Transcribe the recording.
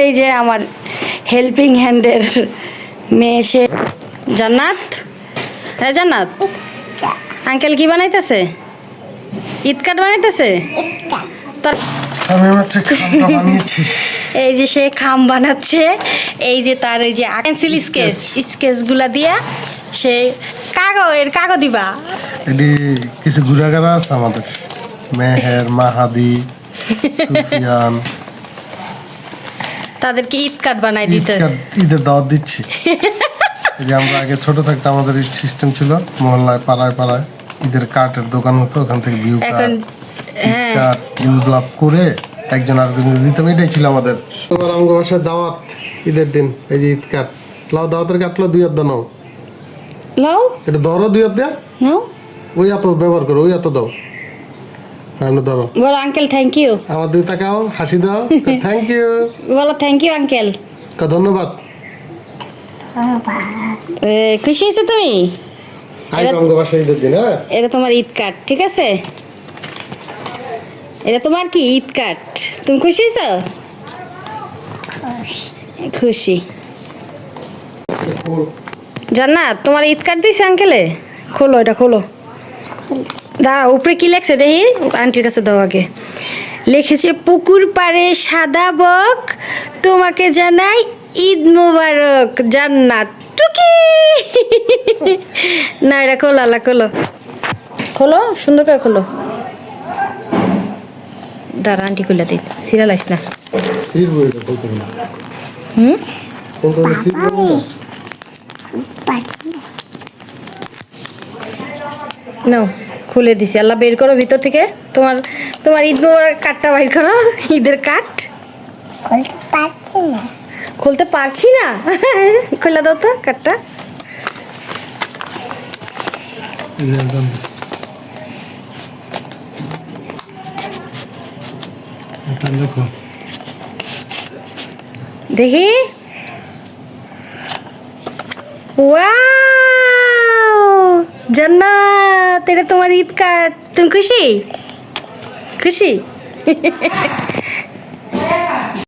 এই যে আমার হেল্পিং হ্যান্ডের মেয়ে সে জান্নাত। হ্যাঁ জান্নাত, আঙ্কেল কি বানাইতেছে? ঈদ কার্ড বানাইতেছে। এই যে সে খাম বানাচ্ছে, এই যে তার এই যে পেন্সিল স্কেচ গুলা দিয়া সে কাগজ দিবা। এটি কিছু ঘুরাঘারা আছে আমাদের, মেহের, মাহাদি, সুফিয়ান, তাদেরকে ঈদ কার্ড বানাই দিতে, ঈদের দাওয়াত দিচ্ছি। এই যে আমরা আগে ছোট থাকতে আমাদের ঈদ সিস্টেম ছিল, মহল্লায় পাড়ায় পাড়ায় ঈদের কার্ডের দোকান হতো, ওখান থেকে ভিউ কার্ড ব্লক করে একজন আরেকজন দিতাম। এটাই ছিল আমাদের। তোমার আমগো বাসায় দাওয়াত ঈদের দিন, এই যে ঈদ কার্ড লাও, দাওয়াতের কাটলো 2 হাত দাও, লাও এটা ধরো 2 হাত দেয়া নাও, ওই এত ব্যবহার করো, ওই এত দাও। হ্যাঁ ধরো, বলো আঙ্কেল থ্যাংক ইউ, আমার দিকে তাকাও, হাসি দাও, থ্যাংক ইউ বলো থ্যাংক ইউ আঙ্কেল, ধন্যবাদ। খুশি হয়েছো তুমি? এটা তোমার ঈদ কার্ড, ঠিক আছে? এটা তোমার কি ঈদ কার্ড? তুমি খুশি হয়েছো? খুশি। জান্নাত তোমার ঈদ কার্ড দিছে আঙ্কেলে, খোলো, এটা খোলো। দাঁড়া, উপরে কি লেখছে দেখি, আন্টির কাছে দাও আগে। লিখেছে পুকুর পাড়ে সাদা বক, তোমাকে জানাই ঈদ মোবারক জান্নাত টুকি। না এটা খোলো, আল্লাহ খোলো, খোলো সুন্দর করে খোলো। দাঁড়া আন্টি খুলে দিই, সিরিয়াল আইস না। নাও খুলে দিছি, আল্লাহ বের করো ভিতর থেকে তোমার তোমার ঈদ মোবারক কার্ডটা বাইর করো, ঈদের কার্ড। খুলতে পারছি না, খুলে দাও তো কার্ডটা। দেখি, ওয়াও জান্নাত, এটা তোমার ঈদ কার্ড। তুমি খুশি? খুশি?